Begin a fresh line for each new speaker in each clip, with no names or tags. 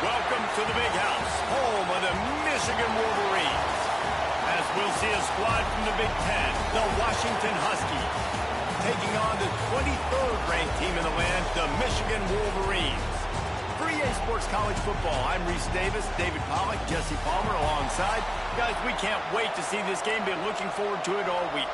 Welcome to the Big House, home of the Michigan Wolverines. As we'll see a squad from the Big Ten, the Washington Huskies, taking on the 23rd ranked team in the land, the Michigan Wolverines. For EA Sports College Football, I'm Reese Davis, David Pollack, Jesse Palmer alongside. Guys, we can't wait to see this game. Been looking forward to it all week.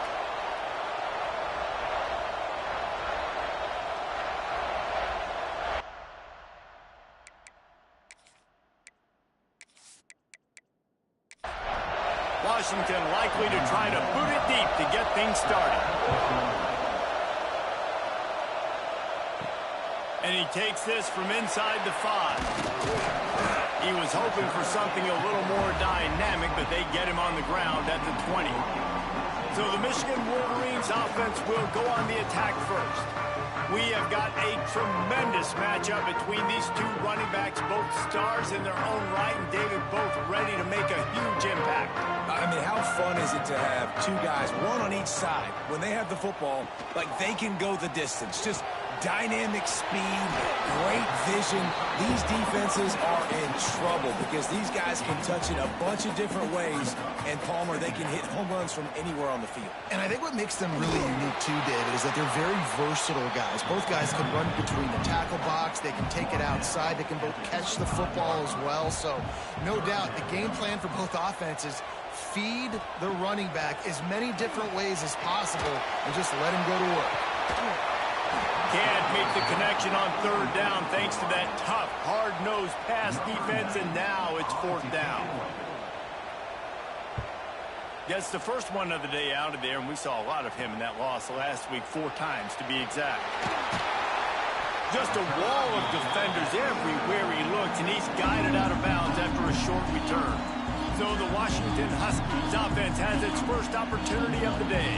Washington likely to try to boot it deep to get things started. And he takes this from inside the 5. He was hoping for something a little more dynamic, but they get him on the ground at the 20. So the Michigan Wolverines offense will go on the attack first. We have got a tremendous matchup between these two running backs, both stars in their own right, and David both ready to make a huge impact.
I mean, how fun is it to have two guys, one on each side, when they have the football, like they can go the distance. Just dynamic speed, great vision. These defenses are in trouble because these guys can touch it a bunch of different ways, and Palmer, they can hit home runs from anywhere on the field.
And I think what makes them really unique too, David, is that they're very versatile guys. Both guys can run between the tackle box, they can take it outside, they can both catch the football as well. So no doubt the game plan for both offenses, feed the running back as many different ways as possible and just let him go to work.
Can't make the connection on third down thanks to that tough, hard-nosed pass defense, and now it's fourth down. Gets the first one of the day out of there, and we saw a lot of him in that loss last week, 4 times to be exact. Just a wall of defenders everywhere he looks, and he's guided out of bounds after a short return. So the Washington Huskies offense has its first opportunity of the day.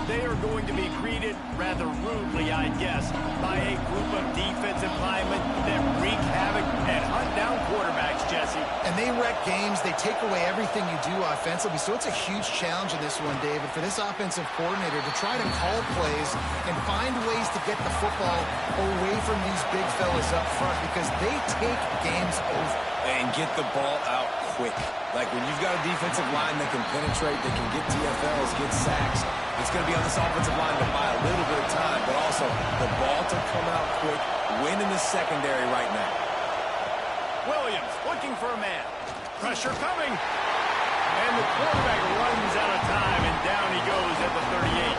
They are going to be greeted rather rudely, I guess, by a group of defensive linemen that wreak havoc and hunt down quarterbacks, Jesse.
And they wreck games. They take away everything you do offensively. So it's a huge challenge in this one, David, for this offensive coordinator to try to call plays and find ways to get the football away from these big fellas up front because they take games over.
And get the ball out quick. Like when you've got a defensive line that can penetrate, that can get TFLs, get sacks, it's going to be on this offensive line to buy a little bit of time, but also the ball to come out quick, win in the secondary right now.
Williams looking for a man. Pressure coming. And the quarterback runs out of time, and down he goes at the 38.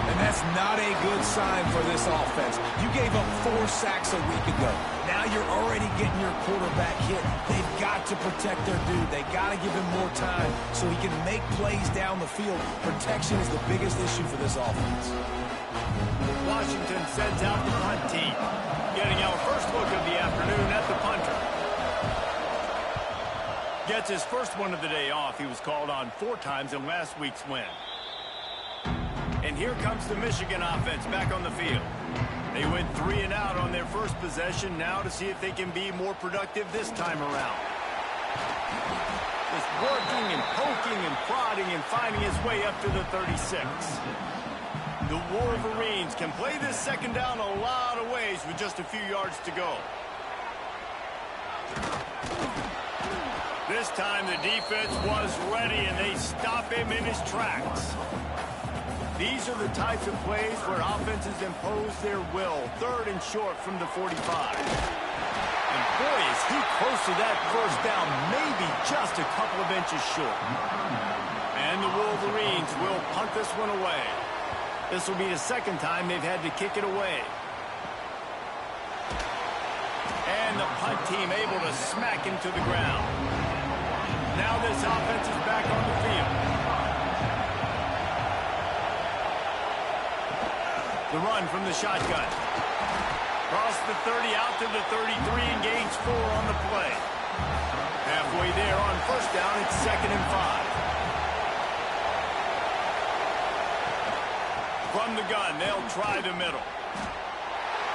And that's not a good sign for this offense. You gave up 4 sacks a week ago. Now you're already getting your quarterback hit. They've got to protect their dude. They've got to give him more time so he can make plays down the field. Protection is the biggest issue for this offense.
Washington sends out the punt team. Getting our first look of the afternoon at the punter. Gets his first one of the day off. He was called on 4 times in last week's win. And here comes the Michigan offense back on the field. They went 3 and out on their first possession, now to see if they can be more productive this time around. Just working and poking and prodding and finding his way up to the 36. The Wolverines can play this second down a lot of ways with just a few yards to go. This time the defense was ready and they stop him in his tracks. These are the types of plays where offenses impose their will. 3rd and short from the 45. And boy, is he close to that first down, maybe just a couple of inches short. And the Wolverines will punt this one away. This will be the second time they've had to kick it away. And the punt team able to smack him to the ground. Now this offense is back on the field. The run from the shotgun. Cross the 30 out to the 33 and gains 4 on the play. Halfway there on first down, it's 2nd and 5. From the gun, they'll try the middle.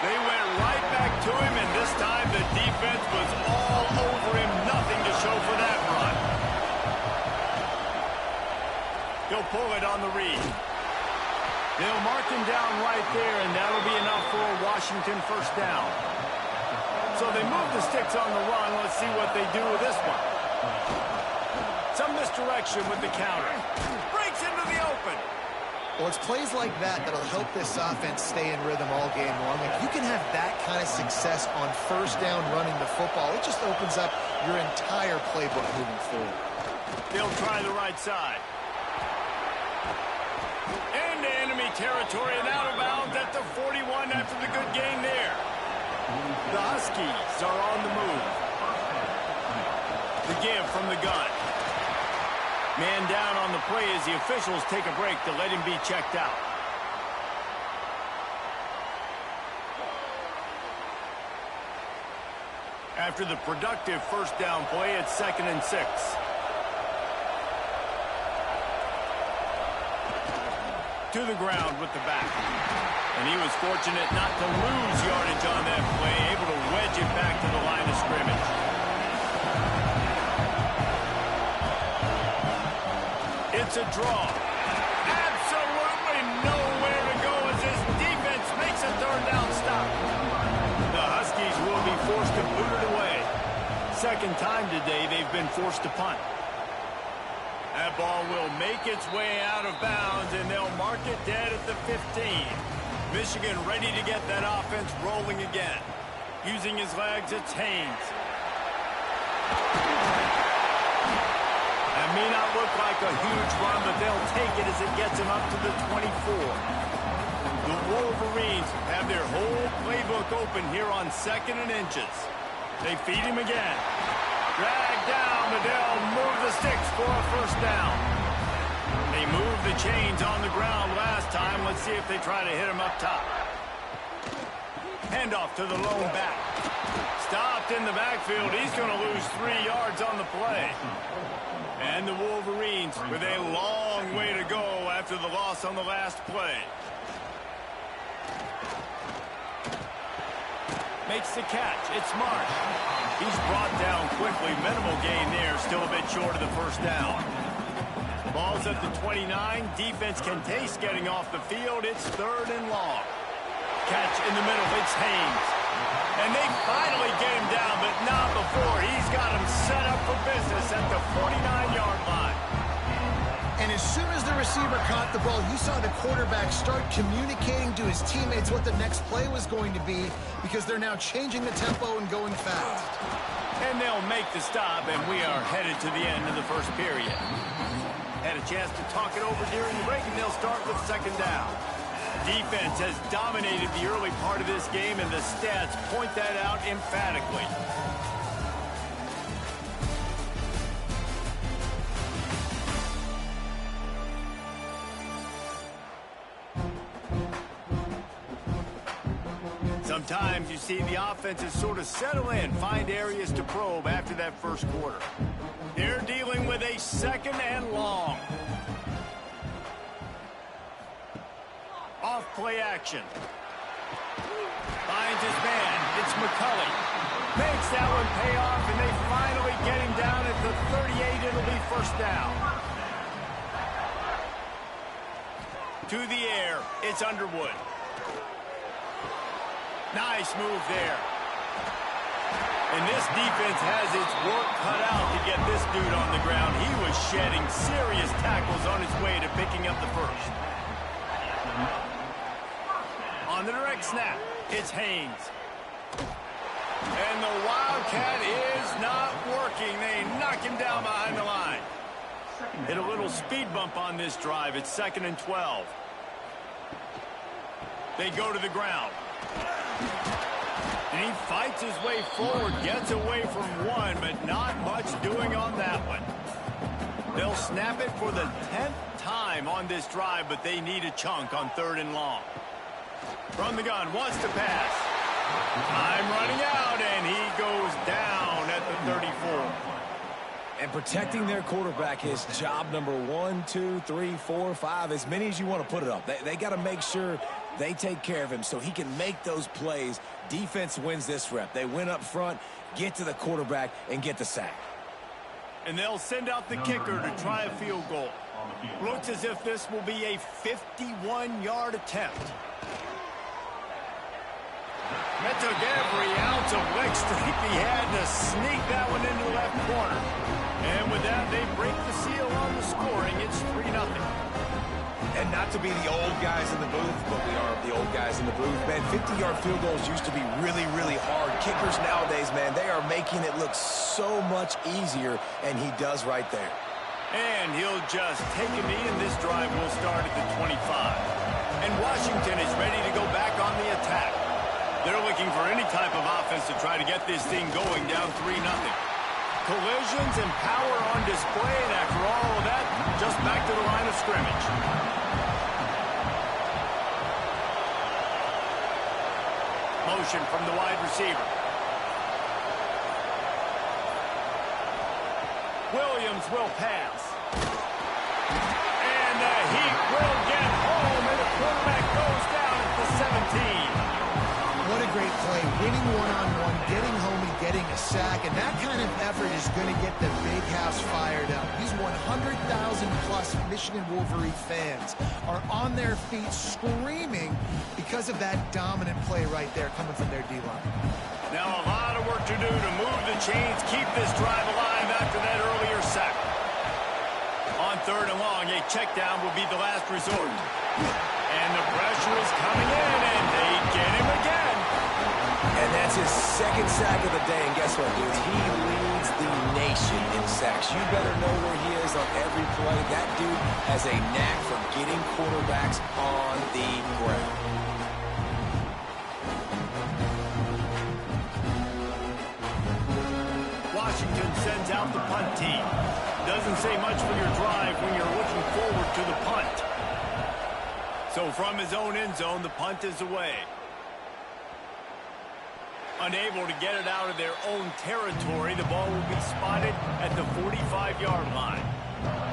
They went right back to him, and this time the defense was all over him. Nothing to show for that run. He'll pull it on the read. They'll mark him down right there, and that'll be enough for a Washington first down. So they move the sticks on the run. Let's see what they do with this one. Some misdirection with the counter. Breaks into the open.
Well, it's plays like that that'll help this offense stay in rhythm all game long. If you can have that kind of success on first down running the football, it just opens up your entire playbook moving forward.
They'll try the right side. Into enemy territory and out of bounds at the 41 after the good gain there. The Huskies are on the move. The give from the gun. Man down on the play as the officials take a break to let him be checked out. After the productive first down play, it's 2nd and 6. To the ground with the back. And he was fortunate not to lose yardage on that play, able to wedge it back to the line of scrimmage. It's a draw. Absolutely nowhere to go as this defense makes a third down stop. The Huskies will be forced to boot it away. Second time today they've been forced to punt. That ball will make its way out of bounds, and they'll mark it dead at the 15. Michigan ready to get that offense rolling again. Using his legs, it's Haynes. That may not look like a huge run, but they'll take it as it gets him up to the 24. The Wolverines have their whole playbook open here on 2nd and inches. They feed him again. Drag down, but they'll move the sticks for a first down. They moved the chains on the ground last time. Let's see if they try to hit him up top. Handoff to the lone back. Stopped in the backfield. He's going to lose 3 yards on the play. And the Wolverines with a long way to go after the loss on the last play. Makes the catch. It's Marsh. He's brought down quickly. Minimal gain there. Still a bit short of the first down. Ball's at the 29. Defense can taste getting off the field. It's 3rd and long. Catch in the middle. It's Haynes. And they finally get him down, but not before. He's got him set up for business at the 49-yard line.
And as soon as the receiver caught the ball, you saw the quarterback start communicating to his teammates what the next play was going to be, because they're now changing the tempo and going fast.
And they'll make the stop, and we are headed to the end of the first period. Had a chance to talk it over during the break, and they'll start with 2nd down. Defense has dominated the early part of this game, and the stats point that out emphatically. Sometimes you see the offenses sort of settle in, find areas to probe after that first quarter. They're dealing with a 2nd and long. Off play action. Finds his man. It's McCulley. Makes that one pay off, and they finally get him down at the 38. It'll be first down. To the air. It's Underwood. Nice move there. And this defense has its work cut out to get this dude on the ground. He was shedding serious tackles on his way to picking up the first. On the direct snap, it's Haynes. And the Wildcat is not working. They knock him down behind the line. Hit a little speed bump on this drive. It's 2nd and 12. They go to the ground. And he fights his way forward, gets away from one, but not much doing on that one. They'll snap it for the 10th time on this drive, but they need a chunk on 3rd and long. From the gun, wants to pass. Time running out, and he goes down at the 34.
And protecting their quarterback is job number 1, 2, 3, 4, 5, as many as you want to put it up. They got to make sure they take care of him so he can make those plays. Defense wins this rep. They win up front, get to the quarterback, and get the sack.
And they'll send out the kicker to try a field goal. Looks as if this will be a 51-yard attempt. That took every ounce of leg strength he had to sneak that one into the left corner. And with that, they break the seal on the scoring. It's 3-0.
And not to be the old guys in the booth, but we are the old guys in the booth, man. 50-yard field goals used to be really, really hard. Kickers nowadays, man, they are making it look so much easier, and he does right there.
And he'll just take a knee, and this drive will start at the 25. And Washington is ready to go back on the attack. They're looking for any type of offense to try to get this thing going, down 3-0. Collisions and power on display, and after all of that, just back to the line of scrimmage. Motion from the wide receiver. Williams will pass. And the Heat will get home, and the quarterback goes down at the 17.
What a great play. Winning one-on-one, getting home and getting a sack, and that kind of effort is going to get the big house fired up. These 100,000-plus Michigan Wolverine fans are on their feet screaming because of that dominant play right there coming from their D-line.
Now a lot of work to do to move the chains, keep this drive alive after that earlier sack. On 3rd and long, a check down will be the last resort. And the pressure is coming in, and they get him again.
And that's his second sack of the day. And guess what, dude? He leads the nation in sacks. You better know where he is on every play. That dude has a knack for getting quarterbacks on the ground.
Washington sends out the punt team. Doesn't say much for your drive when you're looking forward to the punt. So from his own end zone, the punt is away. Unable to get it out of their own territory, the ball will be spotted at the 45-yard line.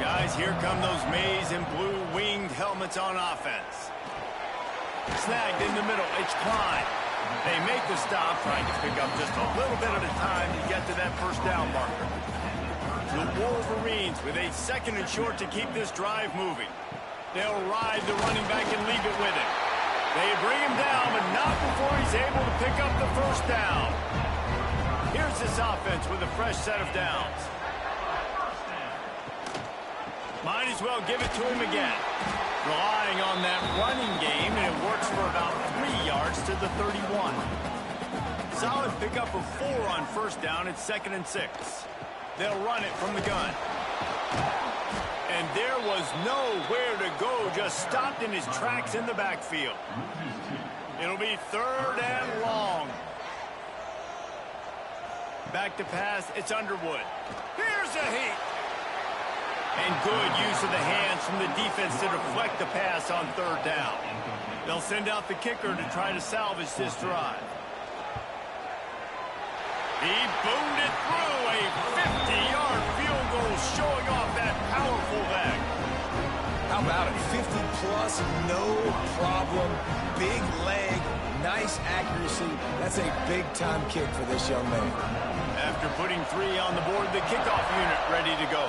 Guys, here come those maize and blue winged helmets on offense. Snagged in the middle, it's Klein. They make the stop, trying to pick up just a little bit at a time to get to that first down marker. The Wolverines with a 2nd and short to keep this drive moving. They'll ride the running back and leave it with him. They bring him down, but not before he's able to pick up the first down. Here's this offense with a fresh set of downs. Might as well give it to him again. Relying on that running game, and it works for about 3 yards to the 31. Solid pickup of 4 on first down at 2nd and 6. They'll run it from the gun. And there was nowhere to go, just stopped in his tracks in the backfield. It'll be 3rd and long. Back to pass, it's Underwood. Here's a Heat. And good use of the hands from the defense to deflect the pass on 3rd down. They'll send out the kicker to try to salvage this drive. He boomed it through, a 50-yard field goal showing off that powerful leg.
How about it? 50-plus, no problem. Big leg, nice accuracy. That's a big-time kick for this young man.
After putting 3 on the board, the kickoff unit ready to go.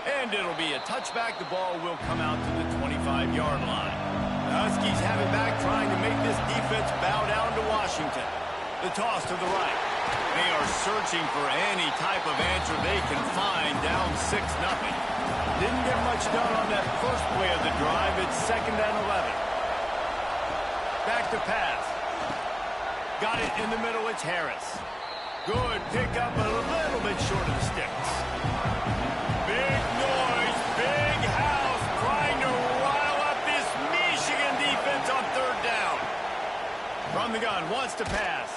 And it'll be a touchback. The ball will come out to the 25-yard line. The Huskies have it back, trying to make this defense bow down to Washington. The toss to the right. They are searching for any type of answer they can find, down 6-0. Didn't get much done on that first play of the drive. It's 2nd and 11. Back to pass. Got it in the middle. It's Harris. Good pickup, but a little bit short of the sticks. Big noise, big house, trying to rile up this Michigan defense on 3rd down. From the gun, wants to pass.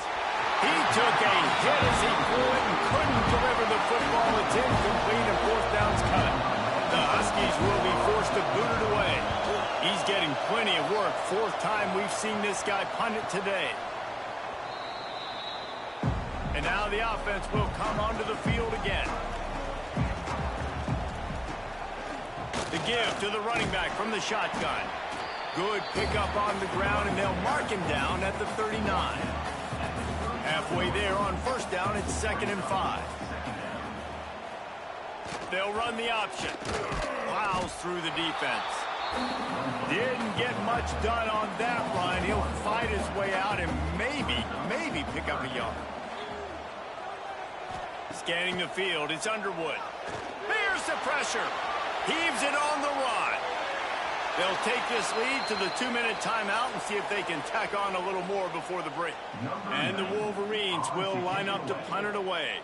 He took a hit as he threw it and couldn't deliver the football. It's incomplete and 4th down's cut. The Huskies will be forced to boot it away. He's getting plenty of work. 4th time we've seen this guy punt it today. And now the offense will come onto the field again. The give to the running back from the shotgun. Good pickup on the ground, and they'll mark him down at the 39. Halfway there on first down, it's 2nd and 5. They'll run the option. Plows through the defense. Didn't get much done on that run. He'll fight his way out and maybe pick up a yard. Scanning the field, it's Underwood. Here's the pressure. Heaves it on the run. They'll take this lead to the 2-minute timeout and see if they can tack on a little more before the break. And the Wolverines will line up to punt it away.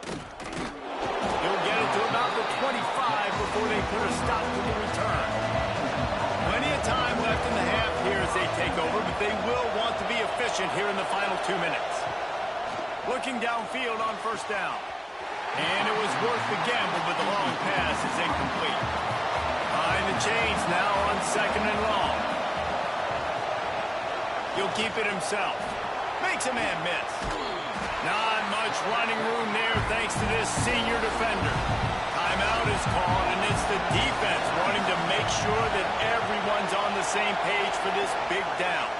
He'll get it to about the 25 before they put a stop to the return. Plenty of time left in the half here as they take over, but they will want to be efficient here in the final 2 minutes. Looking downfield on first down. And it was worth the gamble, but the long pass is incomplete. Behind the chains now on 2nd and long. He'll keep it himself. Makes a man miss. Not much running room there thanks to this senior defender. Timeout is called, and it's the defense wanting to make sure that everyone's on the same page for this big down.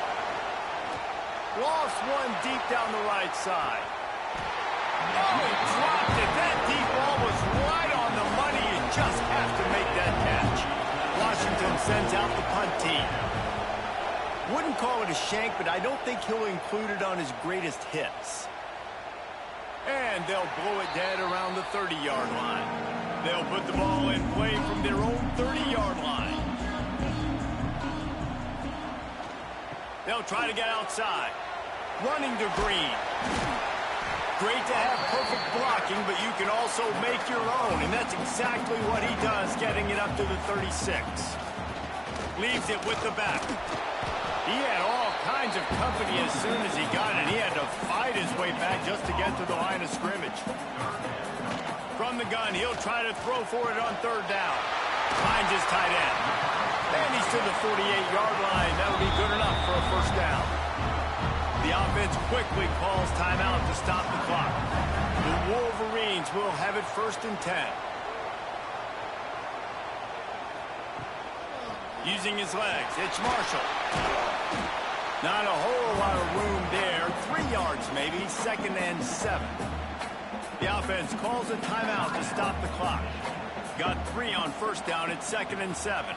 Lost one deep down the right side. Oh, he dropped it. That deep ball was right on the money. You just have to make that catch. Washington sends out the punt team. Wouldn't call it a shank, but I don't think he'll include it on his greatest hits. And they'll blow it dead around the 30-yard line. They'll put the ball in play from their own 30-yard line. They'll try to get outside. Running to Green. Great to have perfect blocking, but you can also make your own, and that's exactly what he does, getting it up to the 36. Leaves it with the back. He had all kinds of company as soon as he got it. He had to fight his way back just to get to the line of scrimmage. From the gun, he'll try to throw for it on 3rd down. Finds his tight end. And he's to the 48-yard line. That'll be good enough for a first down. The offense quickly calls timeout to stop the clock. The Wolverines will have it 1st and 10. Using his legs, it's Marshall. Not a whole lot of room there. 3 yards maybe, 2nd and 7. The offense calls a timeout to stop the clock. Got 3 on first down. It's 2nd and 7.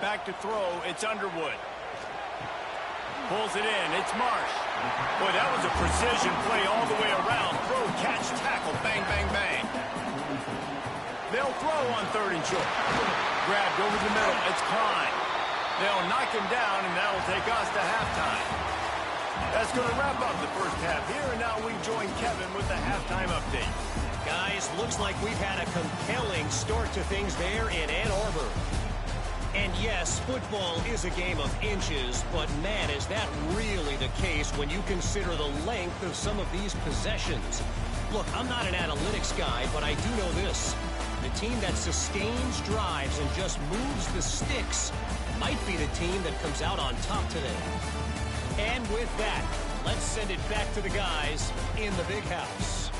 Back to throw. It's Underwood. Pulls it in. It's Marsh. Boy, that was a precision play all the way around. Throw, catch, tackle. Bang, bang, bang. They'll throw on 3rd and short. Grabbed over the middle. It's Klein. They'll knock him down, and that'll take us to halftime. That's going to wrap up the first half here, and now we join Kevin with the halftime update.
Guys, looks like we've had a compelling start to things there in Ann Arbor. And yes, football is a game of inches, but man, is that really the case when you consider the length of some of these possessions. Look, I'm not an analytics guy, but I do know this. The team that sustains drives and just moves the sticks might be the team that comes out on top today. And with that, let's send it back to the guys in the big house.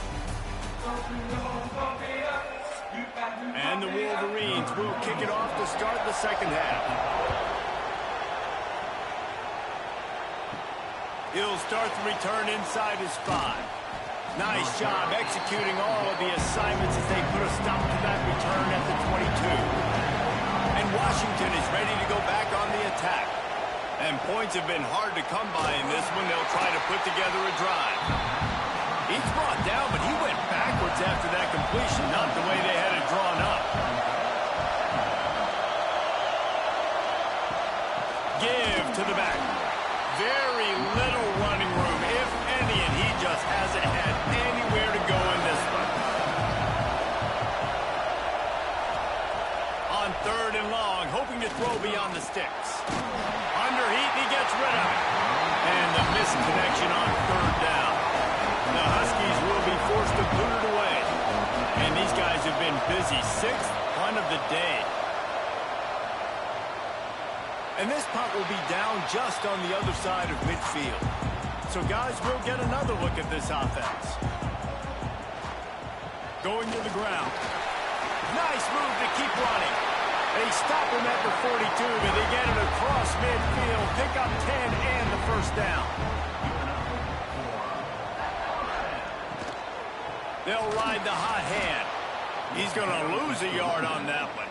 And the Wolverines will kick it off to start the second half. He'll start the return inside his 5. Nice job executing all of the assignments as they put a stop to that return at the 22. And Washington is ready to go back on the attack. And points have been hard to come by in this one. They'll try to put together a drive. He's brought down, but he went backwards after that completion, not the way they had it drawn up. Give to the back. Very little running room, if any, and he just hasn't had anywhere to go in this one. On 3rd and long, hoping to throw beyond the sticks. Under heat, and he gets rid of it. And the missed connection on 3rd down. The Huskies will be forced to put it away. And these guys have been busy. 6th punt of the day. And this punt will be down just on the other side of midfield. So, guys, we'll get another look at this offense. Going to the ground. Nice move to keep running. They stop him at the 42, but they get it across midfield. Pick up 10 and the first down. They'll ride the hot hand. He's going to lose a yard on that one.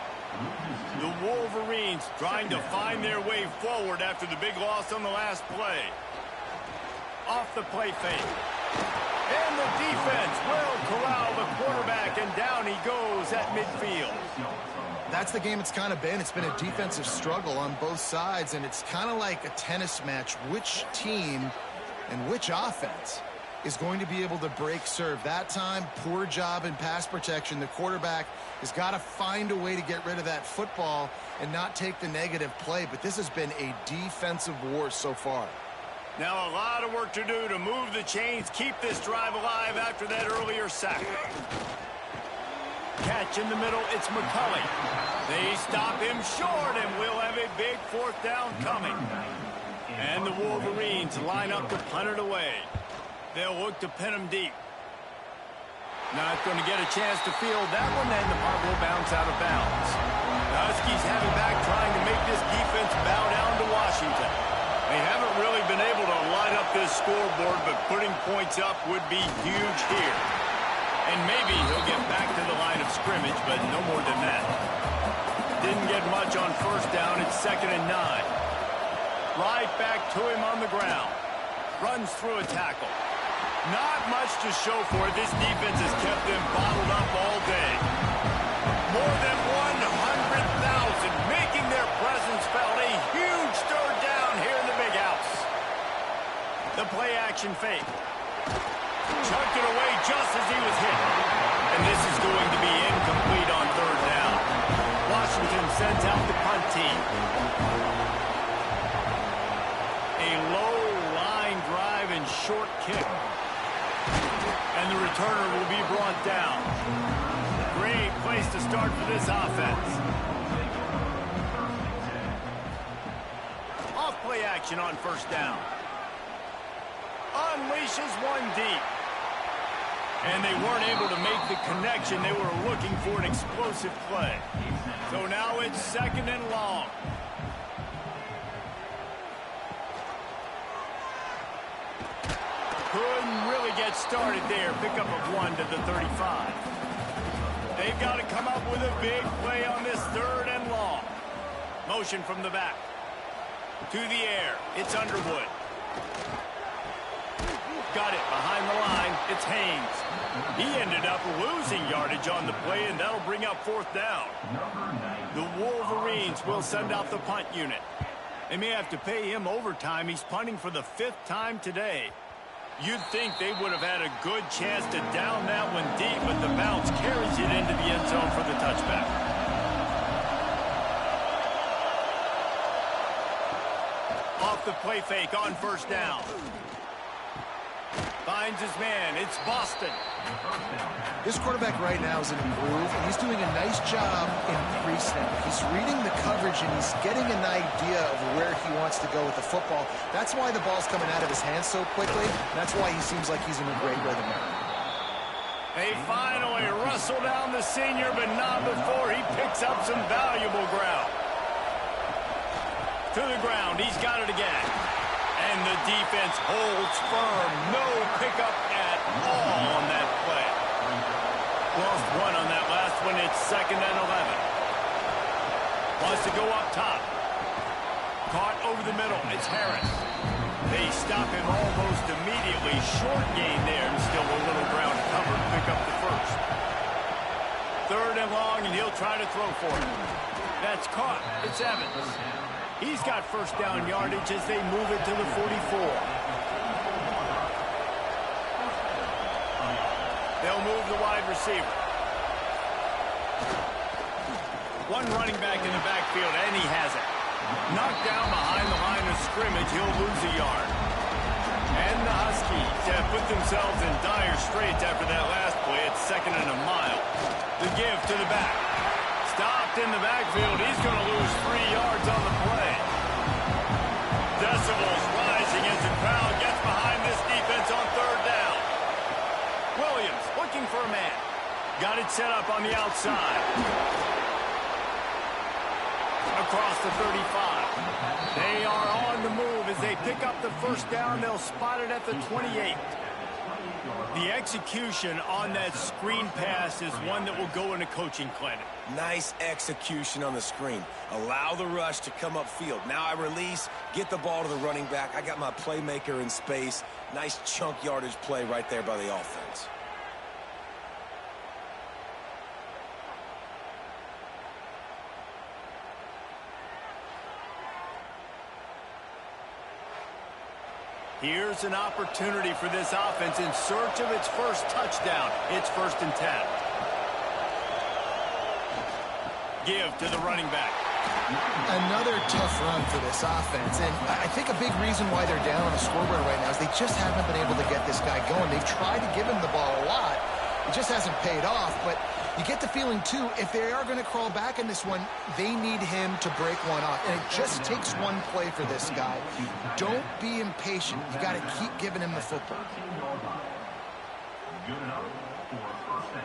The Wolverines trying to find their way forward after the big loss on the last play. Off the play fake. And the defense will corral the quarterback, and down he goes at midfield.
That's the game it's kind of been. It's been a defensive struggle on both sides, and it's kind of like a tennis match. Which team and which offense is going to be able to break serve? That time, poor job in pass protection. The quarterback has got to find a way to get rid of that football and not take the negative play. But this has been a defensive war so far.
Now a lot of work to do to move the chains, keep this drive alive after that earlier sack. Catch in the middle, it's McCulley. They stop him short, and we'll have a big fourth down coming. And the Wolverines line up to punt it away. They'll look to pin him deep. Not going to get a chance to field that one, and the punt will bounce out of bounds. The Huskies have it back, trying to make this defense bow down to Washington. They haven't really been able to light up this scoreboard, but putting points up would be huge here. And maybe he'll get back to the line of scrimmage, but no more than that. Didn't get much on first down. It's 2nd and 9. Right back to him on the ground. Runs through a tackle. Not much to show for it. This defense has kept them bottled up all day. More than 100,000 making their presence felt. A huge third down here in the big house. The play action fake. Chucked it away just as he was hit. And this is going to be incomplete on third down. Washington sends out the punt team. A low line drive and short kick. And the returner will be brought down. Great place to start for this offense. Off play action on first down. Unleashes one deep. And they weren't able to make the connection. They were looking for an explosive play. So now it's 2nd and long. Couldn't really get started there. Pickup of 1 to the 35. They've got to come up with a big play on this 3rd and long. Motion from the back. To the air. It's Underwood. Got it behind the line. It's Haynes. He ended up losing yardage on the play, and that'll bring up 4th down. The Wolverines will send out the punt unit. They may have to pay him overtime. He's punting for the 5th time today. You'd think they would have had a good chance to down that one deep, but the bounce carries it into the end zone for the touchback. Off the play fake on first down. Finds his man. It's Boston.
This quarterback right now is in a groove, and he's doing a nice job in pre-snap. He's reading the coverage, and he's getting an idea of where he wants to go with the football. That's why the ball's coming out of his hands so quickly. That's why he seems like he's in a great rhythm now.
They finally wrestle down the senior, but not before he picks up some valuable ground. To the ground. He's got it again. And the defense holds firm. No pickup at all on that play. Lost 1 on that last one. It's 2nd and 11. Wants to go up top. Caught over the middle. It's Harris. They stop him almost immediately. Short gain there, and still a little ground covered. Pick up the first. 3rd and long, and he'll try to throw for it. That's caught. It's Evans. He's got first down yardage as they move it to the 44. They'll move the wide receiver. One running back in the backfield, and he has it. Knocked down behind the line of scrimmage, he'll lose a yard. And the Huskies have put themselves in dire straits after that last play. It's 2nd and a mile. The give to the back. Stopped in the backfield. He's going to lose 3 yards on the play. Decibels rising as the crowd gets behind this defense on 3rd down. Williams looking for a man. Got it set up on the outside. Across the 35. They are on the move as they pick up the first down. They'll spot it at the 28. The execution on that screen pass is one that will go in a coaching clinic.
Nice execution on the screen. Allow the rush to come upfield. Now I release, get the ball to the running back. I got my playmaker in space. Nice chunk yardage play right there by the offense.
Here's an opportunity for this offense in search of its first touchdown. It's 1st and 10. Give to the running back.
Another tough run for this offense, and I think a big reason why they're down on the scoreboard right now is they just haven't been able to get this guy going. They've tried to give him the ball a lot. It just hasn't paid off, but you get the feeling, too, if they are going to crawl back in this one, they need him to break one off. And it just takes one play for this guy. Don't be impatient. You got to keep giving him the football.
Good enough for a 1st down.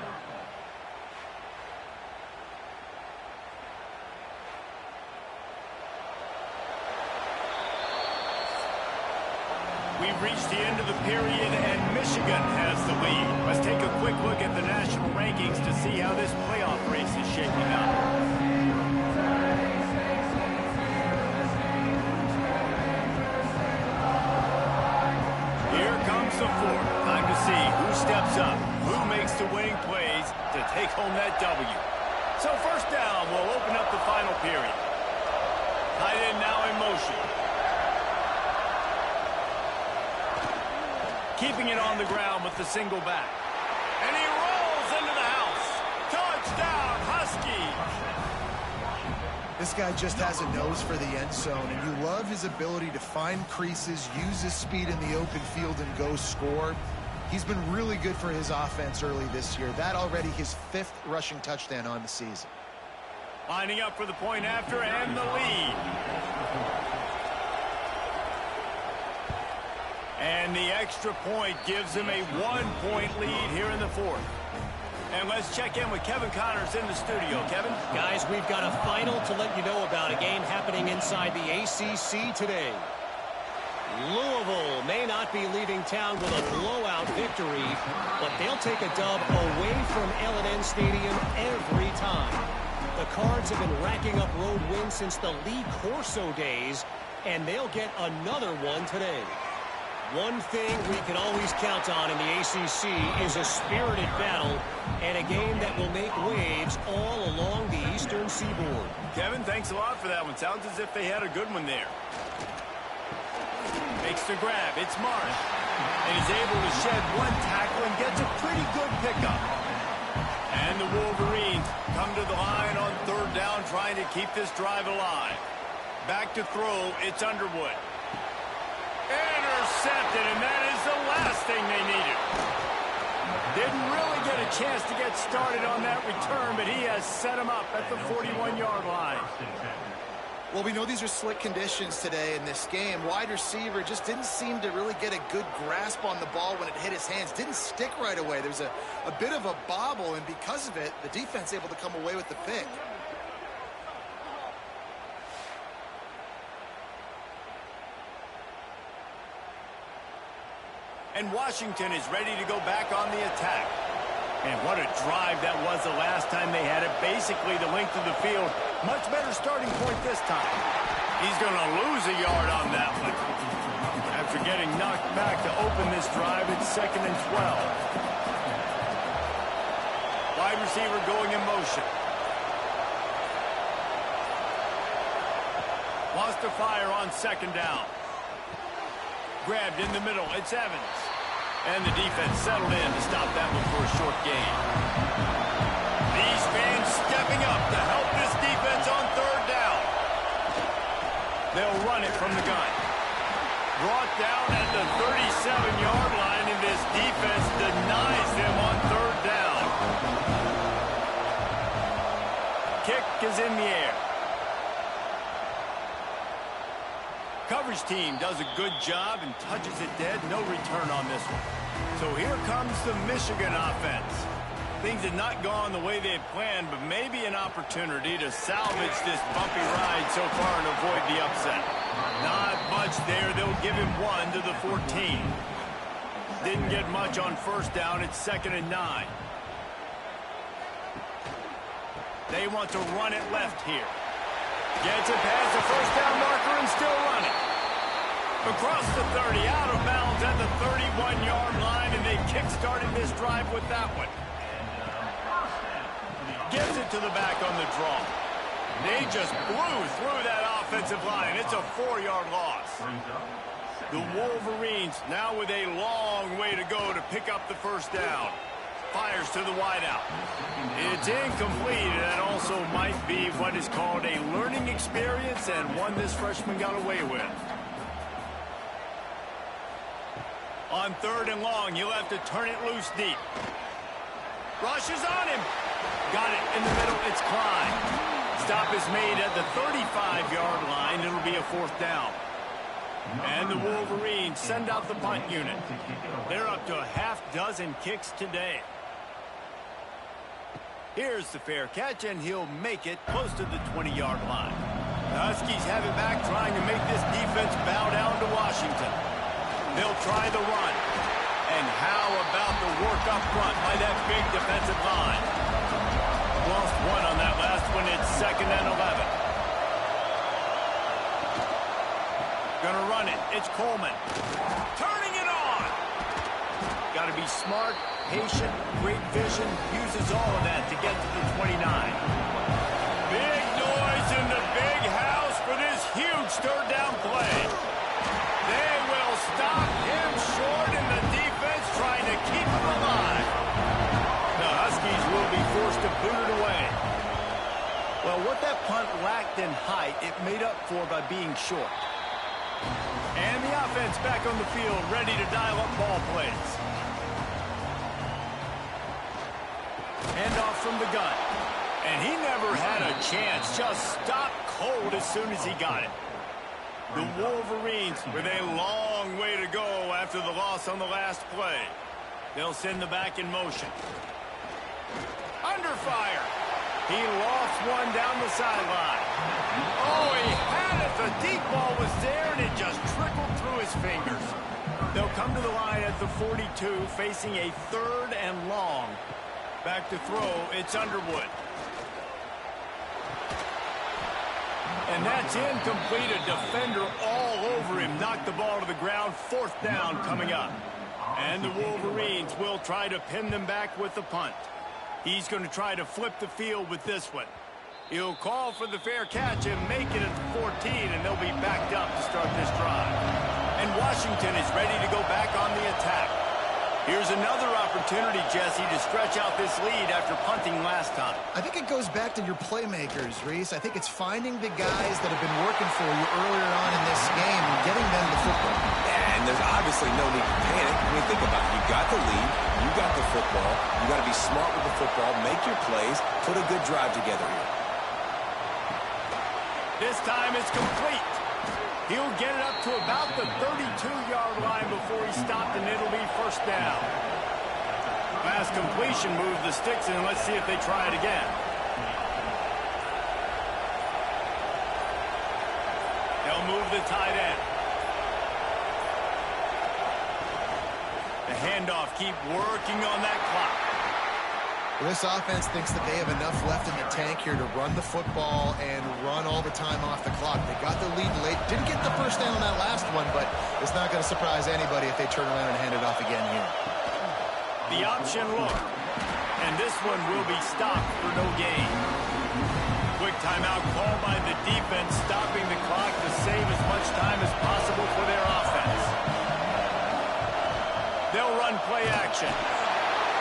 We've reached the end of the period, and Michigan has the lead. Let's take a quick look at the national rankings to see how this playoff race is shaping up. Here comes the fourth. Time to see who steps up, who makes the winning plays to take home that W. So 1st down will open up the final period. Tight end now in motion. Keeping it on the ground with the single back. And he rolls into the house. Touchdown, Huskies!
This guy just has a nose for the end zone, and you love his ability to find creases, use his speed in the open field, and go score. He's been really good for his offense early this year. That already his 5th rushing touchdown on the season.
Lining up for the point after and the lead. And the extra point gives him a 1-point lead here in the 4th. And let's check in with Kevin Connors in the studio. Kevin?
Guys, we've got a final to let you know about, a game happening inside the ACC today. Louisville may not be leaving town with a blowout victory, but they'll take a dub away from L&N Stadium every time. The Cards have been racking up road wins since the Lee Corso days, and they'll get another one today. One thing we can always count on in the ACC is a spirited battle and a game that will make waves all along the Eastern Seaboard.
Kevin, thanks a lot for that one. Sounds as if they had a good one there. Makes the grab. It's Marsh. And he's able to shed one tackle and gets a pretty good pickup. And the Wolverines come to the line on 3rd down, trying to keep this drive alive. Back to throw. It's Underwood. Intercepted, and that is the last thing they needed. Didn't really get a chance to get started on that return, but he has set him up at the 41-yard line.
Well, we know these are slick conditions today in this game. Wide receiver just didn't seem to really get a good grasp on the ball when it hit his hands. Didn't stick right away. There was a bit of a bobble, and because of it, the defense able to come away with the pick.
And Washington is ready to go back on the attack. And what a drive that was the last time they had it. Basically the length of the field. Much better starting point this time. He's going to lose a yard on that one. After getting knocked back to open this drive, it's 2nd and 12. Wide receiver going in motion. Wants to fire on 2nd down. Grabbed in the middle. It's Evans. And the defense settled in to stop that one for a short gain. These fans stepping up to help this defense on 3rd down. They'll run it from the gun. Brought down at the 37-yard line, and this defense denies them on 3rd down. Kick is in the air. Coverage team does a good job and touches it dead. No return on this one. So here comes the Michigan offense. Things had not gone the way they had planned, but maybe an opportunity to salvage this bumpy ride so far and avoid the upset. Not much there. They'll give him 1 to the 14. Didn't get much on first down. It's 2nd and 9. They want to run it left here. Gets it past the first down marker and still running. Across the 30, out of bounds at the 31-yard line, and they kick-started this drive with that one. Gives it to the back on the draw. They just blew through that offensive line. It's a 4-yard loss. The Wolverines now with a long way to go to pick up the first down. Fires to the wideout. It's incomplete, and that also might be what is called a learning experience and one this freshman got away with. On 3rd and long, you'll have to turn it loose deep. Rushes on him. Got it in the middle. It's Klein. Stop is made at the 35-yard line. It'll be a 4th down. And the Wolverines send out the punt unit. They're up to a half-dozen kicks today. Here's the fair catch, and he'll make it close to the 20-yard line. The Huskies have it back, trying to make this defense bow down to Washington. They'll try the run. And how about the work up front by that big defensive line? Lost one on that last one. It's 2nd and 11. Gonna run it. It's Coleman. Turning it on. Got to be smart, patient, great vision. Uses all of that to get to the 29. Big noise in the big house for this huge 3rd down play. They will stop him short, and the defense trying to keep him alive. The Huskies will be forced to boot it away. Well, what that punt lacked in height, it made up for by being short. And the offense back on the field, ready to dial up ball plays. Handoff from the gun. And he never had a chance. Just stopped cold as soon as he got it. The Wolverines with a long way to go after the loss on the last play. They'll send the back in motion. Under fire. He lost one down the sideline. Oh, he had it. The deep ball was there, and it just trickled through his fingers. They'll come to the line at the 42, facing a 3rd and long. Back to throw, it's Underwood. And that's incomplete. A defender all over him. Knocked the ball to the ground. 4th down coming up. And the Wolverines will try to pin them back with the punt. He's going to try to flip the field with this one. He'll call for the fair catch and make it at the 14, and they'll be backed up to start this drive. And Washington is ready to go back on the attack. Here's another opportunity, Jesse, to stretch out this lead after punting last time.
I think it goes back to your playmakers, Reese. I think it's finding the guys that have been working for you earlier on in this game and getting them the football.
Yeah, and there's obviously no need to panic. I mean, think about it. You got the lead. You got the football. You got to be smart with the football. Make your plays. Put a good drive together here.
This time it's complete. He'll get it up to about the 32-yard line before he stopped, and it'll be 1st down. Last completion moved the sticks, and let's see if they try it again. They'll move the tight end. The handoff, keep working on that clock.
This offense thinks that they have enough left in the tank here to run the football and run all the time off the clock. They got the lead late. Didn't get the 1st down on that last one, but it's not going to surprise anybody if they turn around and hand it off again here.
The option look. And this one will be stopped for no gain. Quick timeout called by the defense, stopping the clock to save as much time as possible for their offense. They'll run play action.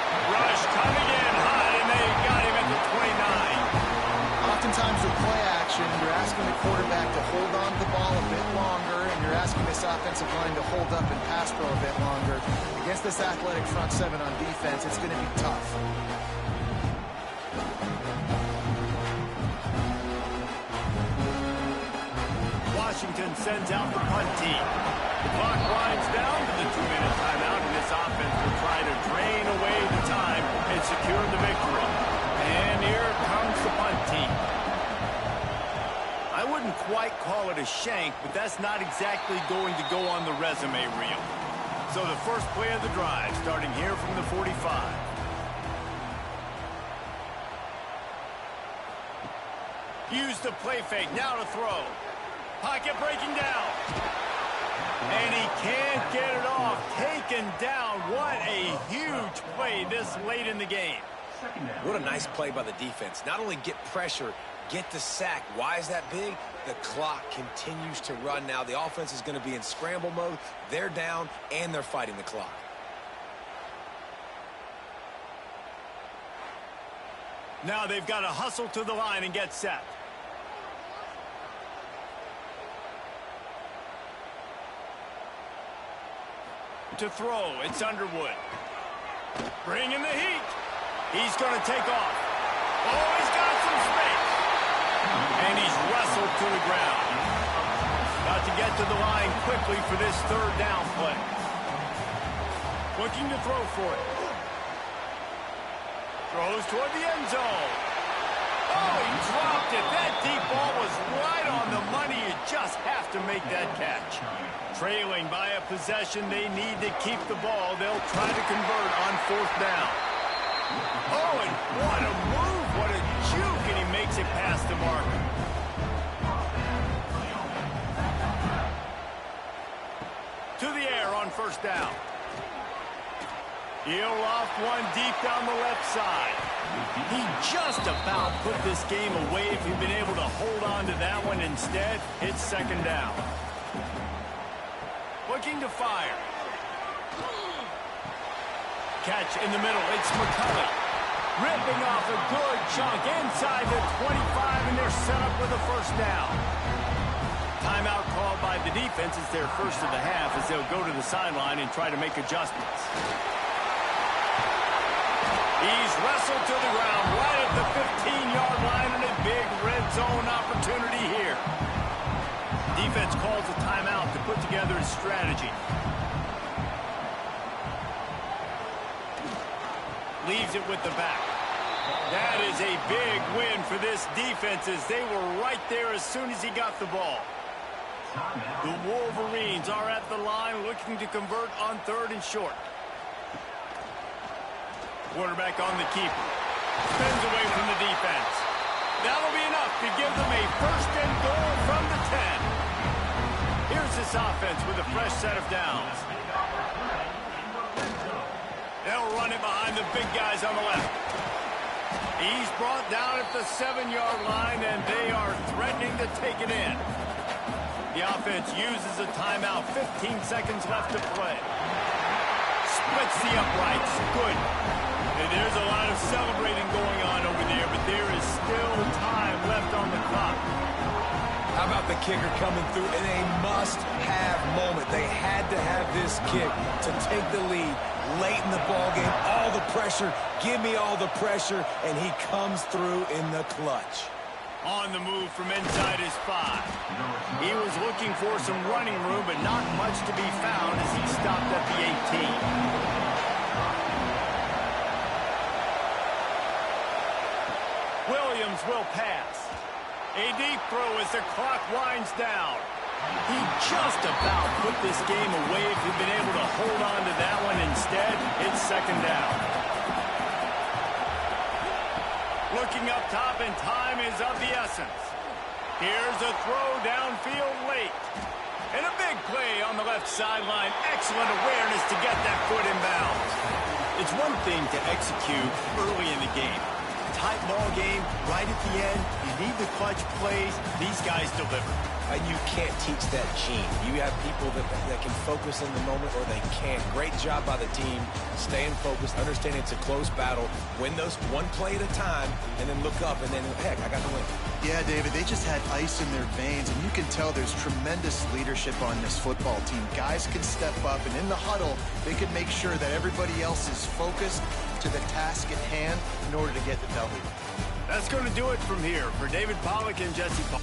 Rush coming in hot, and they got him at the 29.
Oftentimes with play action, you're asking the quarterback to hold on to the ball a bit longer, and you're asking this offensive line to hold up and pass pro a bit longer. Against this athletic front 7 on defense, it's going to be tough.
Washington sends out the punt team. The clock winds down to the 2-minute timeout, and this offense will try to drain away the time and secure the victory. And here comes the punt team. I wouldn't quite call it a shank, but that's not exactly going to go on the resume reel. So the first play of the drive, starting here from the 45. Use the play fake, now to throw. Pocket breaking down. And he can't get it off. Taken down. What a huge play this late in the game.
What a nice play by the defense. Not only get pressure, get the sack. Why is that big? The clock continues to run now. The offense is going to be in scramble mode. They're down, and they're fighting the clock.
Now they've got to hustle to the line and get set. To throw, it's Underwood. Bring in the heat. He's going to take off. Oh, he's got some space. And he's wrestled to the ground. Got to get to the line quickly for this third down play. Looking to throw for it. Throws toward the end zone. Oh, he dropped it. That deep ball was right on the money. You just have to make that catch. Trailing by a possession, they need to keep the ball. They'll try to convert on fourth down. Oh, and what a move. What a juke, and he makes it past the marker. To the air on first down. He'll loft one deep down the left side. He just about put this game away if he'd been able to hold on to that one. Instead, it's second down. Looking to fire. Catch in the middle. It's McCulley. Ripping off a good chunk inside the 25, and they're set up with a first down. Timeout called by the defense. It's their first of the half as they'll go to the sideline and try to make adjustments. He's wrestled to the ground right at the 15-yard line, and a big red zone opportunity here. Defense calls a timeout to put together a strategy. Leaves it with the back. That is a big win for this defense as they were right there as soon as he got the ball. The Wolverines are at the line looking to convert on third and short. Quarterback on the keeper. Spins away from the defense. That'll be enough to give them a first and goal from the 10. Here's this offense with a fresh set of downs. They'll run it behind the big guys on the left. He's brought down at the 7-yard line, and they are threatening to take it in. The offense uses a timeout. 15 seconds left to play. Splits the uprights. Good. And there's a lot of celebrating going on over there, but there is still time left on the clock.
How about the kicker coming through in a must-have moment? They had to have this kick to take the lead late in the ballgame. All the pressure, give me all the pressure, and he comes through in the clutch.
On the move from inside his 5. He was looking for some running room, but not much to be found as he stopped at the 18. Williams will pass. A deep throw as the clock winds down. He just about put this game away if he'd been able to hold on to that one. Instead, it's second down. Looking up top, and time is of the essence. Here's a throw downfield late. And a big play on the left sideline. Excellent awareness to get that foot in bounds. It's one thing to execute early in the game. Tight ball game, right at the end. You need the clutch plays. These guys deliver.
And you can't teach that gene. You have people that can focus in the moment, or they can't. Great job by the team, staying focused, understanding it's a close battle, win those one play at a time, and then look up, and then, heck, I got the win.
Yeah, David, they just had ice in their veins, and you can tell there's tremendous leadership on this football team. Guys can step up, and in the huddle, they can make sure that everybody else is focused to the task at hand in order to get the W.
That's going to do it from here. For David Pollack and Jesse Paul.